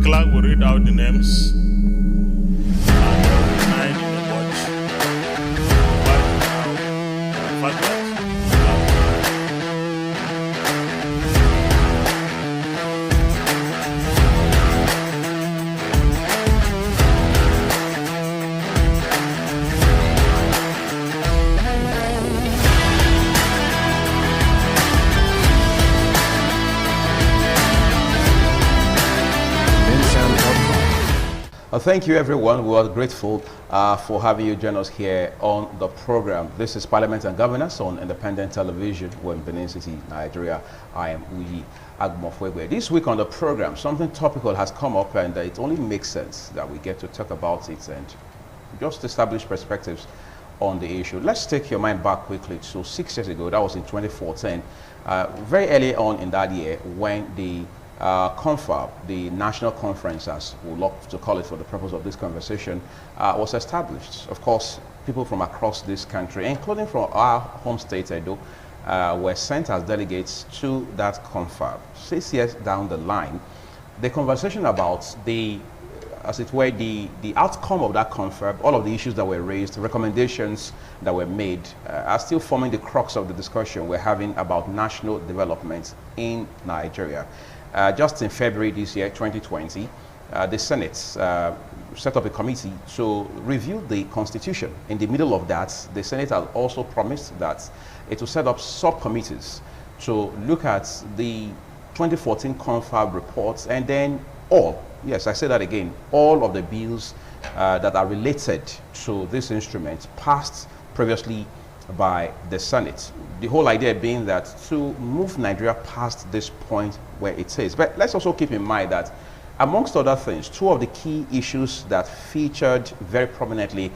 clerk will read out the names. Thank you, everyone. We are grateful for having you join us here on the program. This is Parliament and Governance on Independent Television. We're in Benin City, Nigeria. I am Uyi Agmofwegwe. This week on the program, something topical has come up, and it only makes sense that we get to talk about it and just establish perspectives on the issue. Let's take your mind back quickly to 6 years ago. That was in 2014. Very early on in that year, when the CONFAB, the National Conference, as we love to call it for the purpose of this conversation, was established. Of course, people from across this country, including from our home state, Edo, were sent as delegates to that CONFAB. 6 years down the line, the conversation about the, as it were, the outcome of that CONFAB, all of the issues that were raised, recommendations that were made, are still forming the crux of the discussion we're having about national development in Nigeria. Just in February this year, 2020, the Senate set up a committee to review the Constitution. In the middle of that, the Senate has also promised that it will set up subcommittees to look at the 2014 CONFAB reports, and then all, yes, I say that again, all of the bills that are related to this instrument passed previously by the Senate. The whole idea being that to move Nigeria past this point where it is. But let's also keep in mind that, amongst other things, two of the key issues that featured very prominently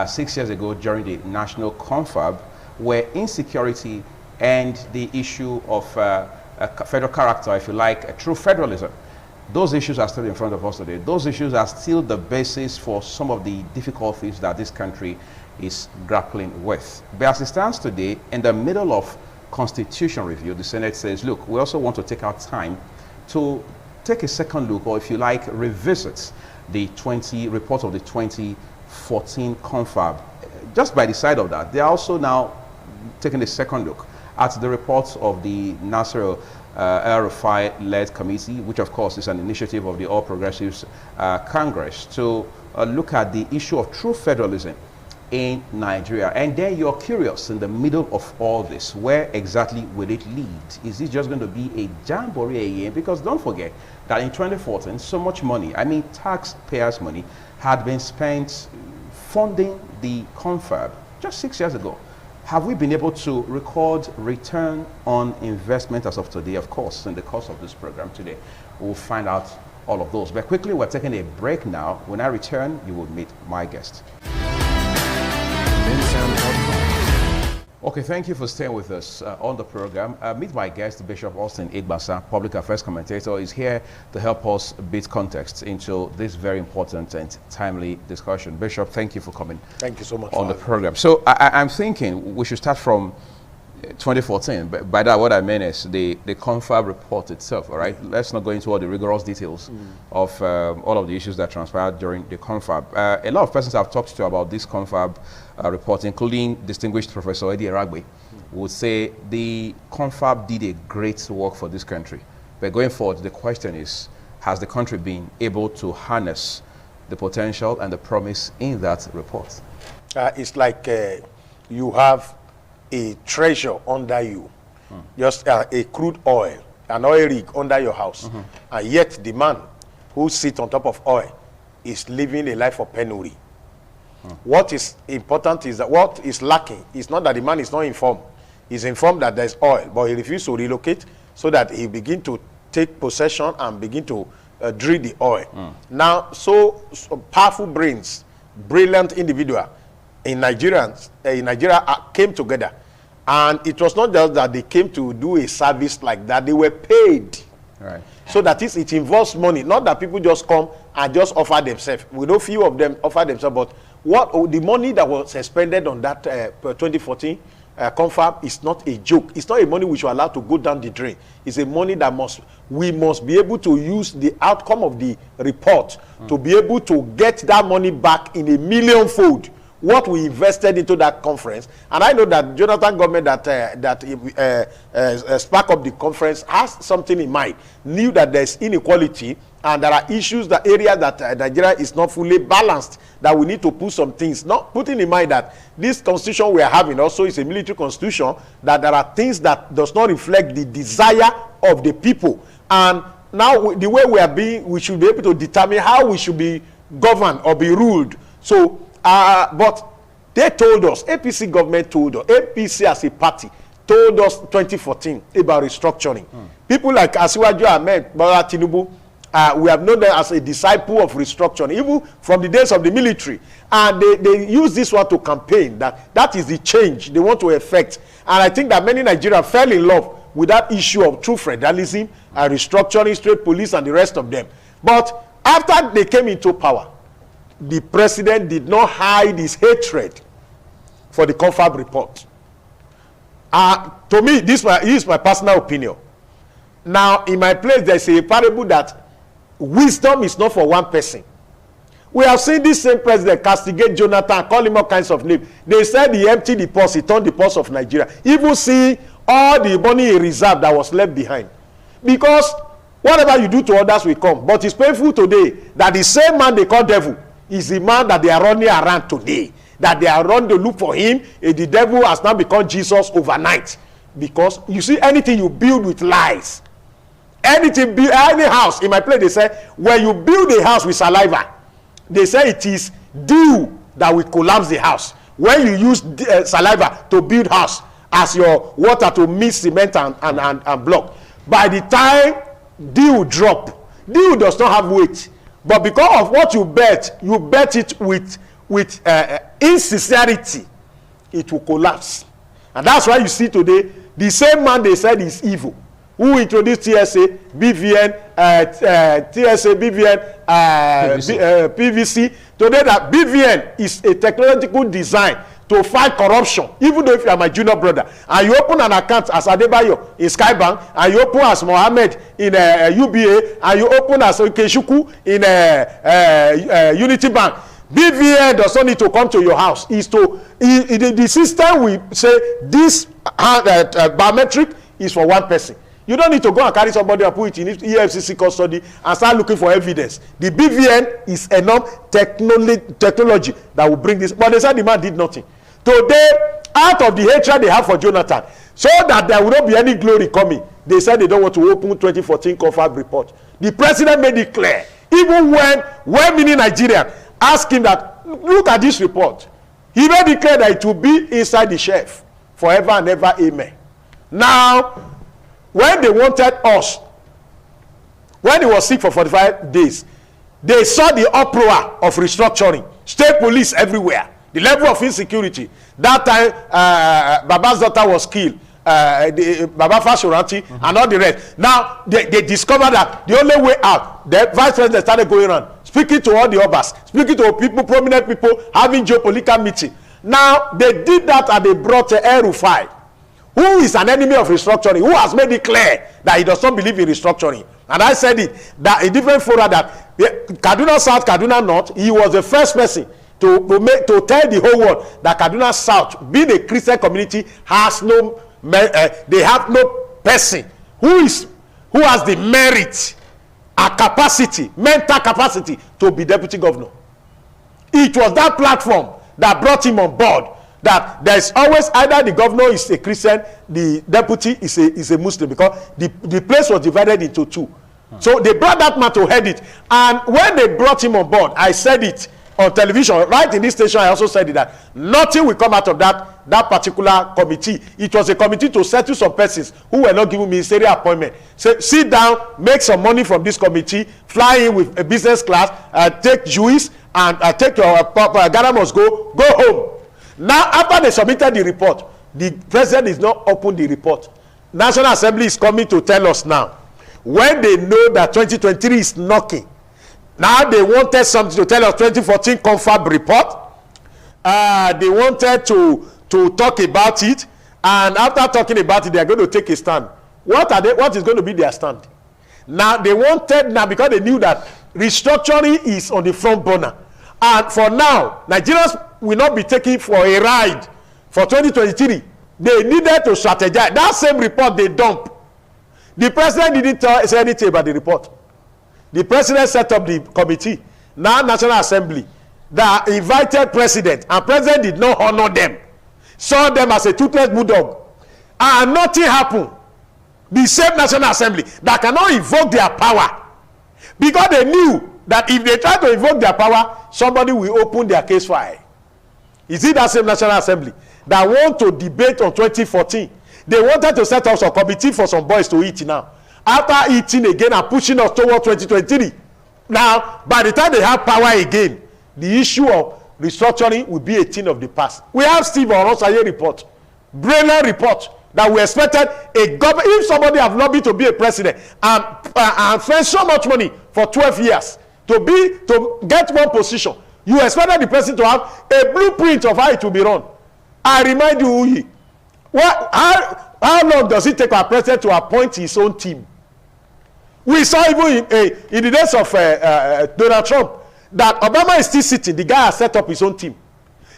6 years ago during the National CONFAB were insecurity and the issue of federal character, if you like, true federalism. Those issues are still in front of us today. Those issues are still the basis for some of the difficulties that this country is grappling with. But as it stands today, in the middle of constitution review, the Senate says, look, we also want to take our time to take a second look, or if you like, revisit the report of the 2014 CONFAB. Just by the side of that, they are also now taking a second look at the reports of the Nasir El-Rufai-led committee, which of course is an initiative of the All Progressives Congress, to look at the issue of true federalism in Nigeria. And then you're curious, in the middle of all this, where exactly will it lead? Is it just going to be a jamboree again? Because don't forget that in 2014, so much money, I mean taxpayers' money, had been spent funding the CONFAB just 6 years ago. Have we been able to record return on investment as of today? Of course, in the course of this program today, we'll find out all of those. But quickly, we're taking a break now. When I return, you will meet my guest. Okay, thank you for staying with us on the program. Meet my guest, Bishop Austin Igbasa, public affairs commentator, is here to help us beat context into this very important and timely discussion. Bishop, thank you for coming. Thank you so much on the program. So I'm thinking we should start from 2014. But by that, what I mean is the CONFAB report itself, all right? Let's not go into all the rigorous details of all of the issues that transpired during the CONFAB. A lot of persons I've talked to about this CONFAB report, including distinguished Professor Eddie Eragbe, would say the CONFAB did a great work for this country. But going forward, the question is, has the country been able to harness the potential and the promise in that report? It's like you have a treasure under you, just a crude oil, an oil rig under your house, and yet the man who sits on top of oil is living a life of penury. What is important is that what is lacking is not that the man is not informed. He's informed that there's oil, but he refuses to relocate so that he begin to take possession and begin to drill the oil. Now, so powerful brains, brilliant individual in Nigeria came together, and it was not just that they came to do a service like that; they were paid. Right. So that is, it involves money. Not that people just come and just offer themselves. We know few of them offer themselves, but what the money that was expended on that 2014 confab is not a joke. It's not a money we should allow to go down the drain. It's a money that we must be able to use the outcome of the report to be able to get that money back in a millionfold what we invested into that conference. And I know that Jonathan government that spark up the conference has something in mind, knew that there's inequality and there are issues, the area that Nigeria is not fully balanced, that we need to put some things, not putting in mind that this constitution we are having also is a military constitution, that there are things that does not reflect the desire of the people. And now the way we are being, we should be able to determine how we should be governed or be ruled. So, but they told us, APC government told us, APC as a party told us 2014 about restructuring. People like Asiwaju Ahmed, Bola Tinubu, we have known them as a disciple of restructuring, even from the days of the military. And they use this one to campaign, that is the change they want to effect. And I think that many Nigerians fell in love with that issue of true federalism, restructuring, state police, and the rest of them. But after they came into power, the president did not hide his hatred for the confab report. To me, this is my personal opinion. Now, in my place, there's a parable that wisdom is not for one person. We have seen this same president castigate Jonathan, call him all kinds of names. They said he emptied the purse, he turned the purse of Nigeria. Even see all the money in reserve that was left behind. Because whatever you do to others will come. But it's painful today that the same man they call devil is the man that they are running around today. That they are running to look for him. And the devil has now become Jesus overnight. Because you see, anything you build with lies, anything, any house, in my place they say, when you build a house with saliva, they say it is dew that will collapse the house. When you use saliva to build house as your water to mix cement and block, by the time dew drop, dew does not have weight. But because of what you bet it with insincerity, it will collapse. And that's why you see today, the same man they said is evil, who introduced TSA, BVN, PVC. Today that BVN is a technological design to fight corruption. Even though if you are my junior brother, and you open an account as Adebayo in Skybank, and you open as Mohammed in UBA, and you open as Okeshuku in Unity Bank, BVN does not need to come to your house. The system will say this biometric is for one person. You don't need to go and carry somebody and put it in EFCC custody and start looking for evidence. The BVN is enough technology that will bring this. But they said the man did nothing. Today, out of the hatred they have for Jonathan, so that there will not be any glory coming, they said they don't want to open 2014 confab report. The president made it clear. Even when many Nigerians asked him that, look at this report, he made it clear that it will be inside the shelf forever and ever, amen. Now, when they wanted us, when he was sick for 45 days, they saw the uproar of restructuring, state police everywhere, the level of insecurity. That time, Baba's daughter was killed, Baba Fashoranti, and all the rest. Now, they discovered that the only way out, the vice president started going around, speaking to all the obas, speaking to people, prominent people, having geopolitical meeting. Now, they did that and they brought El-Rufai, who is an enemy of restructuring, who has made it clear that he does not believe in restructuring. And I said it, that a different fora that Kaduna South, Kaduna North, he was the first person to tell the whole world that Kaduna South, being a Christian community, has no, they have no person who has the merit, a capacity, mental capacity to be deputy governor. It was that platform that brought him on board. That there is always either the governor is a Christian, the deputy is a Muslim, because the place was divided into two. So they brought that man to head it. And when they brought him on board, I said it on television, right in this station, I also said it, that nothing will come out of that particular committee. It was a committee to settle some persons who were not given ministerial appointment. So sit down, make some money from this committee, fly in with a business class, take Jewish, and take your Ghana must go home. Now, after they submitted the report, the president is not open the report. National Assembly is coming to tell us now. When they know that 2023 is knocking, now they wanted something to tell us 2014 confab report. They wanted to talk about it. And after talking about it, they are going to take a stand. What is going to be their stand? Now, they wanted, now because they knew that restructuring is on the front burner. And for now, Nigerians will not be taking for a ride for 2023. They needed to strategize. That same report they dump. The president didn't say anything about the report. The president set up the committee, now National Assembly, that invited president, and president did not honor them. Saw them as a toothless bulldog. And nothing happened. The same National Assembly that cannot invoke their power, because they knew that if they try to invoke their power, somebody will open their case file. Is it that same National Assembly that want to debate on 2014? They wanted to set up some committee for some boys to eat now. After eating again and pushing us toward 2023. Now, by the time they have power again, the issue of restructuring will be a thing of the past. We have Steve Orosaye report, brilliant report, that we expected a government, if somebody have lobbied to be a president and spent so much money for 12 years to get one position, you expected the president to have a blueprint of how it will be run. I remind you, Uyi, how long does it take our president to appoint his own team? We saw even in the days of Donald Trump that Obama is still sitting. The guy has set up his own team.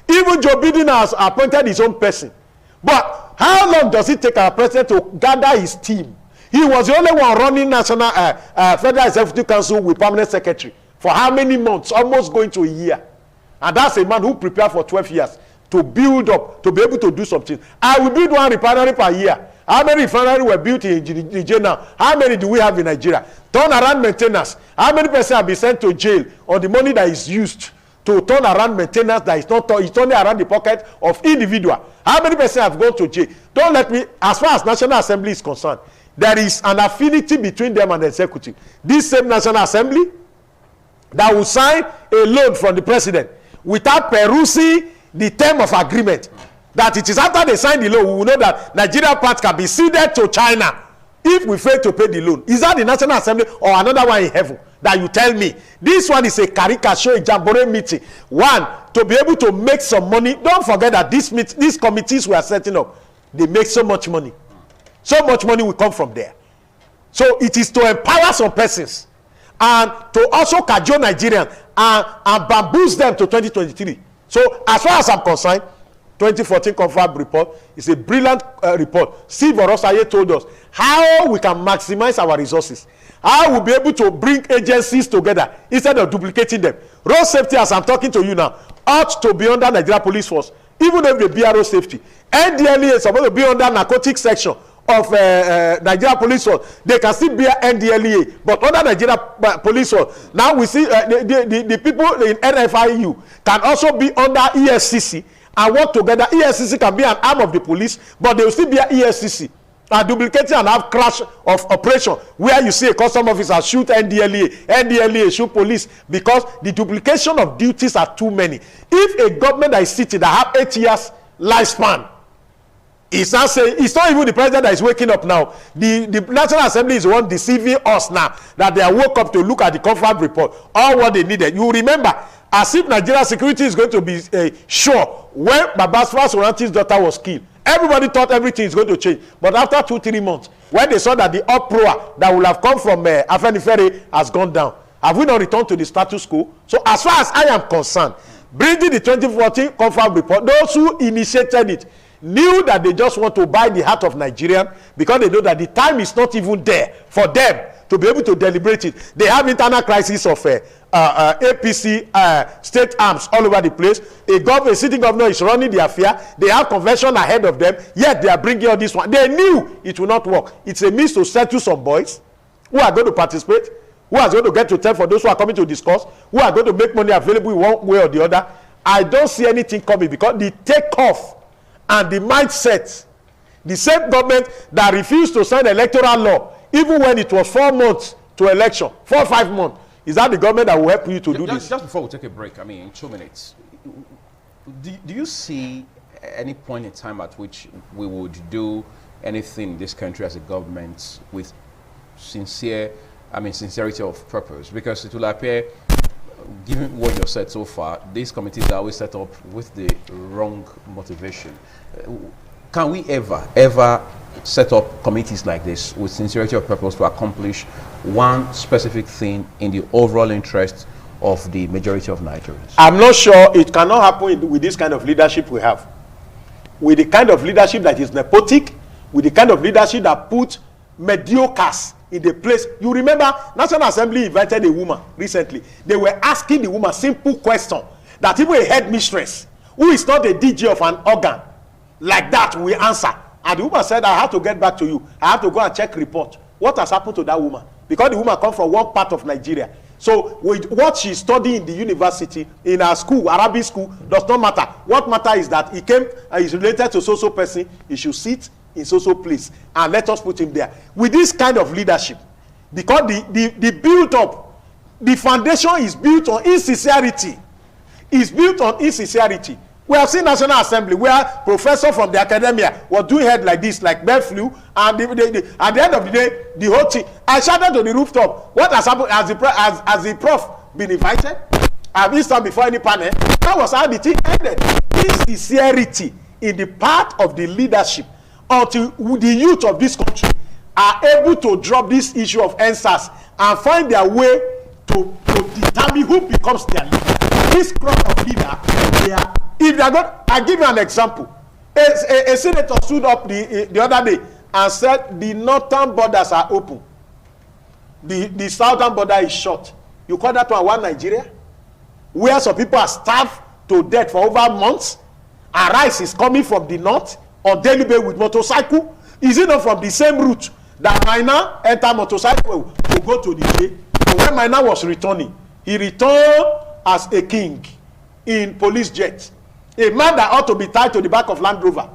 Even Joe Biden has appointed his own person. But how long does it take our president to gather his team? He was the only one running National Federal Executive Council with permanent secretary for how many months? Almost going to a year. And that's a man who prepared for 12 years to build up, to be able to do something. I will build one refinery per year. How many refineries were built in Nigeria now? How many do we have in Nigeria? Turn around maintenance. How many persons have been sent to jail on the money that is used to turn around maintenance that is not it's only around the pocket of individual? How many persons have gone to jail? Don't let me, as far as National Assembly is concerned, there is an affinity between them and the executive. This same National Assembly that will sign a loan from the president without perusing the term of agreement, that it is after they sign the loan, we will know that Nigeria part can be ceded to China if we fail to pay the loan. Is that the National Assembly or another one in heaven that you tell me? This one is a caricature, a jamboree meeting. One, to be able to make some money. Don't forget that these committees we are setting up, they make so much money. So much money will come from there. So it is to empower some persons and to also cajole Nigerians and bamboozle them to 2023. So as far as I'm concerned, 2014 confirmed report is a brilliant report. Steve Orosaye told us how we can maximize our resources, how we'll be able to bring agencies together instead of duplicating them. Road safety, as I'm talking to you now, ought to be under Nigeria Police Force, even if the BRO safety. NDLEA is supposed to be under narcotics section of Nigeria Police Force. They can still be NDLEA, but under Nigeria Police Force. Now we see the people in NFIU can also be under EFCC and work together. EFCC can be an arm of the police, but they will still be an EFCC. And duplicating and have crash of operation where you see a custom officer shoot NDLEA shoot police, because the duplication of duties are too many. If a government that is sitting that have 8 years lifespan, it's not saying, it's not even the president that is waking up now. The National Assembly is the one deceiving us now that they are woke up to look at the confirmed report, all what they needed. You remember, as if Nigeria security is going to be sure when Babasfa Soranti's daughter was killed. Everybody thought everything is going to change. But after 2-3 months, when they saw that the uproar that would have come from Afenifere has gone down, have we not returned to the status quo? So as far as I am concerned, bringing the 2014 confirmed report, those who initiated it knew that they just want to buy the heart of Nigerian, because they know that the time is not even there for them to be able to deliberate it. They have internal crisis of APC state arms all over the place. A sitting governor is running the affair. They have convention ahead of them, yet they are bringing all this one. They knew it will not work. It's a means to settle some boys who are going to participate, who are going to get to tell for those who are coming to discuss, who are going to make money available in one way or the other. I don't see anything coming, because the takeoff and the mindset, the same government that refused to sign electoral law even when it was 4 months to election, 4 or 5 months, is that the government that will help you to do this? Just before we take a break, I mean, in 2 minutes, do you see any point in time at which we would do anything in this country as a government with sincerity of purpose? Because it will appear, given what you've said so far, these committees are always set up with the wrong motivation. Can we ever set up committees like this with sincerity of purpose to accomplish one specific thing in the overall interest of the majority of Nigerians? I'm not sure it cannot happen with this kind of leadership we have. With the kind of leadership that is nepotic, with the kind of leadership that put mediocres in the place. You remember National Assembly invited a woman recently. They were asking the woman simple question that even a headmistress who is not a DG of an organ like that will answer. And the woman said, I have to get back to you. I have to go and check report. What has happened to that woman? Because the woman comes from one part of Nigeria. So with what she studied in the university, in her school, Arabic school, does not matter. What matters is that he came and is related to so-so person. He should sit in so-so place and let us put him there. With this kind of leadership, because the build up, the foundation is built on insincerity. Is built on insincerity. We have seen National Assembly where professor from the academia was doing head like this, like bird flu, and at the end of the day, the whole thing. I shouted to the rooftop, what has happened? Has the prof been invited? Have you stand before any panel? That was how the thing ended. Insincerity in the part of the leadership until the youth of this country are able to drop this issue of NSAS and find their way to determine who becomes their leader. This crop of leader, they are. If they are not, I give you an example. A senator stood up the other day and said the northern borders are open. The southern border is shut. You call that one Nigeria? Where some people are starved to death for over months, and rice is coming from the north on daily basis with motorcycle. Is it not from the same route that Maina enter motorcycle to go to the day? So when Maina was returning, he returned as a king in police jet. A man that ought to be tied to the back of Land Rover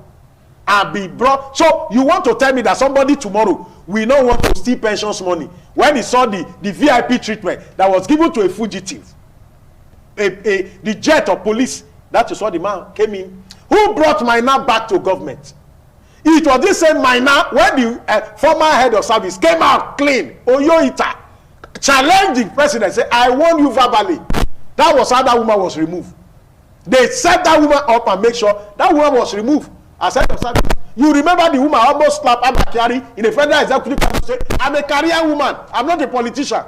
and be brought. So you want to tell me that somebody tomorrow will not want to steal pensions money when he saw the VIP treatment that was given to a fugitive, the jet of police? That is what the man came in. Who brought Maina back to government? It was this same Maina when the former head of service came out clean, Oyoita, challenged the president, said, I warn you verbally. That was how that woman was removed. They set that woman up and make sure that woman was removed as head of service. You remember the woman almost slapped Abba Kyari in a federal executive council, say, I'm a career woman, I'm not a politician.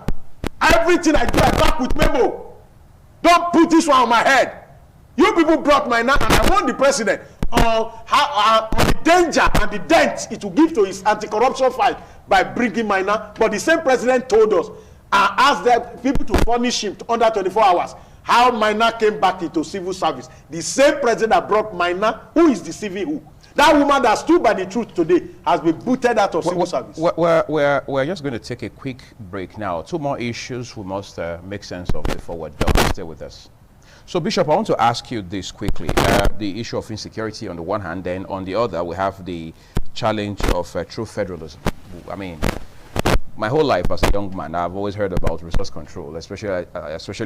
Everything I do, I back with memo. Don't put this one on my head. You people brought my name, and I want the president on the danger and the dent it will give to his anti-corruption fight by bringing Maina. But the same president told us and asked the people to punish him under 24 hours. How Maina came back into civil service. The same president that brought Maina, who is deceiving who? That woman that stood by the truth today has been booted out of civil service. We're just going to take a quick break now. Two more issues we must make sense of before we're done. Stay with us. So, Bishop, I want to ask you this quickly. The issue of insecurity on the one hand, then on the other, we have the challenge of true federalism. I mean, my whole life as a young man, I've always heard about resource control, especially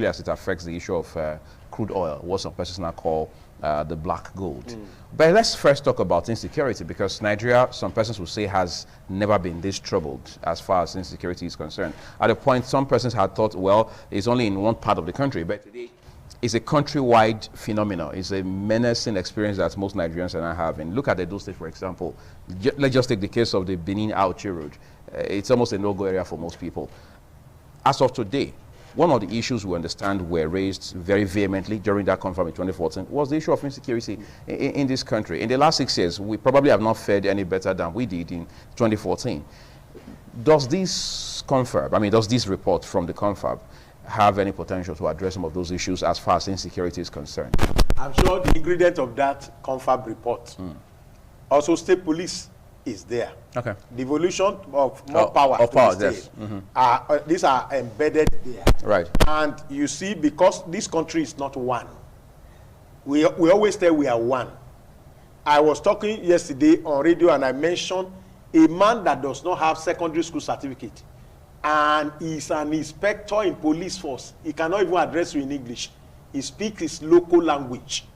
as it affects the issue of crude oil, what some persons now call the black gold. But let's first talk about insecurity, because Nigeria, some persons will say, has never been this troubled as far as insecurity is concerned. At a point, some persons had thought, well, it's only in one part of the country, but today it's a countrywide phenomenon. It's a menacing experience that most Nigerians are now having. Look at Edo State, for example. Let's just take the case of the Benin-Auchi road. It's almost a no-go area for most people. As of today, one of the issues we understand were raised very vehemently during that confab in 2014 was the issue of insecurity in this country. In the last 6 years, we probably have not fared any better than we did in 2014. Does this confab, I mean, does this report from the confab have any potential to address some of those issues as far as insecurity is concerned? I'm sure the ingredient of that confab report, also state police is there. Okay. Devolution of more power to the state. Yes. These are embedded there. Right. And you see, because this country is not one, we always say we are one. I was talking yesterday on radio and I mentioned a man that does not have secondary school certificate and is an inspector in police force. He cannot even address you in English. He speaks his local language.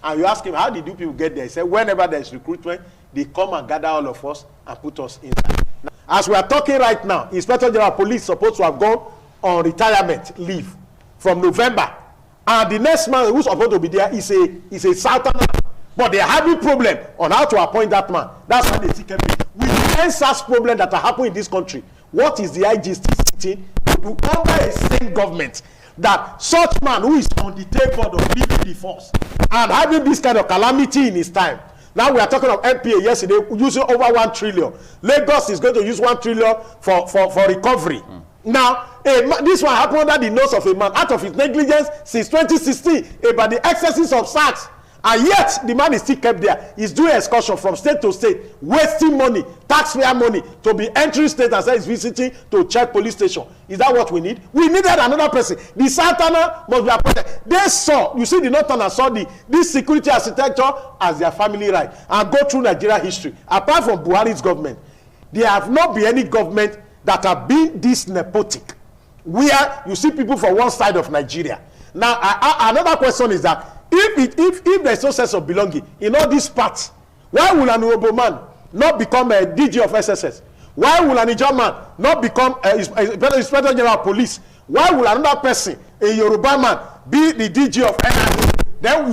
And you ask him, how did you people get there? He said, whenever there is recruitment, they come and gather all of us and put us inside. Now, as we are talking right now, Inspector General of Police is supposed to have gone on retirement leave from November. And the next man who's supposed to be there is a southerner But they are having problem on how to appoint that man. That's why they still kept it. With the NSAS problem that are happening in this country, what is the IG still sitting under a sane government that such man who is on the table of leaving the force and having this kind of calamity in his time? Now we are talking of NPA yesterday using over 1 trillion. Lagos is going to use 1 trillion for recovery. Now, this one happened under the nose of a man out of his negligence since 2016 about the excesses of SARS. And yet, the man is still kept there. He's doing excursion from state to state, wasting money, taxpayer money, to be entering state and say he's visiting to check police station. Is that what we need? We needed another person. The Southerners must be appointed. They saw, you see, the Northerners saw this security architecture as their family right and go through Nigeria history. Apart from Buhari's government, there have not been any government that have been this nepotic, where you see people from one side of Nigeria. Now, another question is that if there's no sense of belonging in all these parts, why will an Urhobo man not become a DG of SSS? Why will an Ijaw man not become Inspector General of Police? Why will another person, a Yoruba man, be the DG of NIA? Then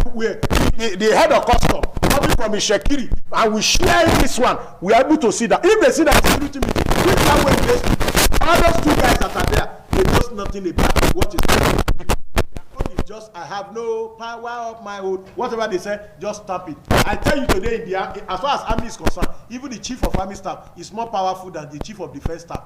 the head of custom coming from Ishekiri, and we share this one. We are able to see that. If they see that security meeting, if that way they, all those 2 guys that are there, they know nothing about what is going on. Just, I have no power of my own. Whatever they say, just stop it. I tell you today, India, as far as army is concerned, even the chief of army staff is more powerful than the chief of defense staff.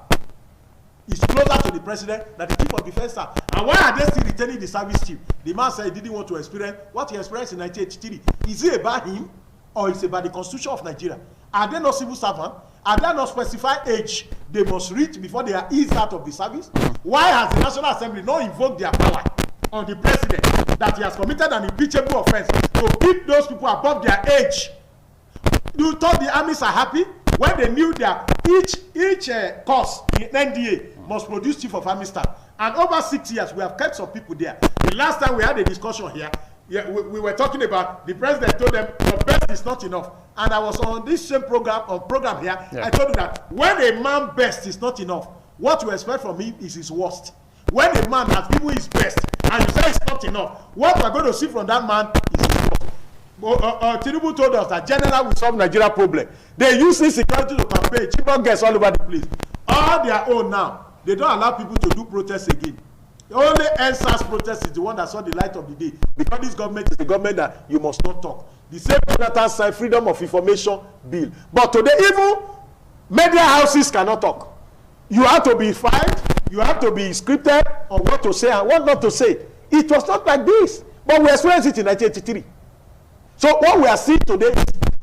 He's closer to the president than the chief of defense staff. And why are they still retaining the service chief? The man said he didn't want to experience what he experienced in 1983. Is it about him or is it about the constitution of Nigeria? Are they not civil servants? Are they not specified age they must reach before they are eased out of the service? Why has the National Assembly not invoked their power on the president that he has committed an impeachable offense to keep those people above their age? You thought the armies are happy when they knew that each course in NDA must produce chief of army staff, and over 6 years we have kept some people there. The last time we had a discussion here, we were talking about the president told them the best is not enough, and I was on this same program here. I told you that when a man best is not enough, what you expect from him is his worst. When a man has given his best and you say it's not enough, what we're going to see from that man is his worst. Tinubu told us that general will solve Nigeria problem. They use insecurity to campaign. Chibok gets all over the place. All their own now. They don't allow people to do protests again. The only NSAS protest is the one that saw the light of the day, because this government is the government that you must not talk. The same Jonathan signed Freedom of Information bill. But today, even media houses cannot talk. You have to be fined. You have to be scripted on what to say and what not to say. It was not like this, but we experienced it in 1983. So what we are seeing today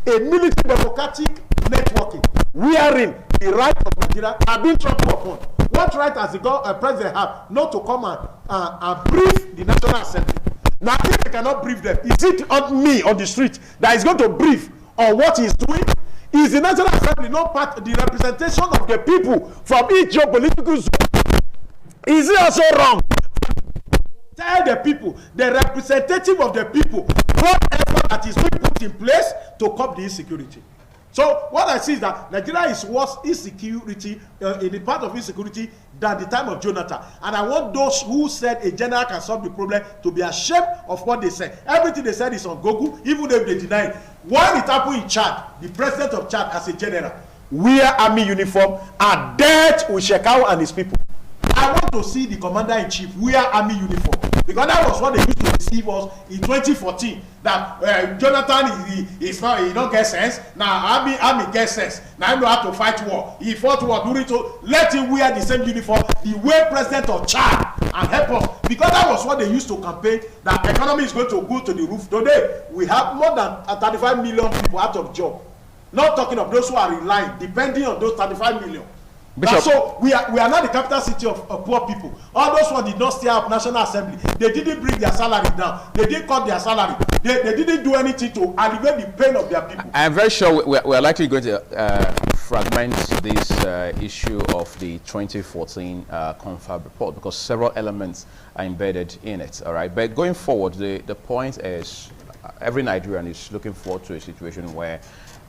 is a military democratic networking, wherein the right of Nigeria are being trampled upon. What right has the president have not to come and brief the National Assembly? Now, if they cannot brief them, is it on me on the street that is going to brief on what he is doing? Is the National Assembly not part of the representation of the people from each geopolitical zone? Is it also wrong? Tell the people, the representative of the people, what effort that is being put in place to curb the insecurity. So what I see is that Nigeria is worse insecurity, in the part of insecurity, than the time of Jonathan. And I want those who said a general can solve the problem to be ashamed of what they said. Everything they said is on Google, even if they deny it. When it happened in Chad, the president of Chad as a general wear army uniform and dealt with Shekau and his people. I want to see the commander-in-chief wear army uniform, because that was what they used to deceive us in 2014. That Jonathan is not, he don't get sense. Now army gets sense. Now he know how to fight war. He fought war during, so let him wear the same uniform, the way president of Chad, and help us. Because that was what they used to campaign, that economy is going to go to the roof. Today we have more than 35 million people out of job. Not talking of those who are relying, depending on those 35 million. So we are not the capital city of poor people. All those who did not stay up National Assembly, they didn't bring their salary down. They didn't cut their salary. They didn't do anything to alleviate the pain of their people. I am very sure we are likely going to fragment this issue of the 2014 confab report, because several elements are embedded in it. All right, but going forward, the point is every Nigerian is looking forward to a situation where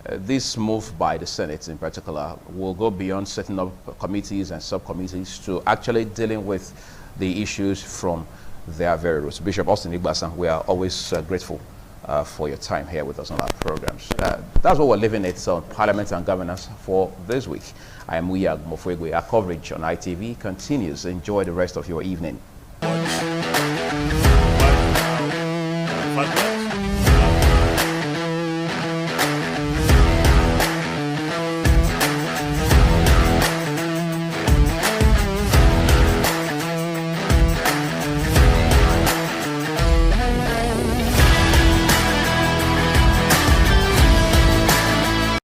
this move by the Senate in particular will go beyond setting up committees and subcommittees to actually dealing with the issues from their very roots. Bishop Austin Igbasan, we are always grateful for your time here with us on our programs. That's what we're leaving it on Parliament and Governance for this week. I am Uyi Agbomofoegwe. Our coverage on ITV continues. Enjoy the rest of your evening.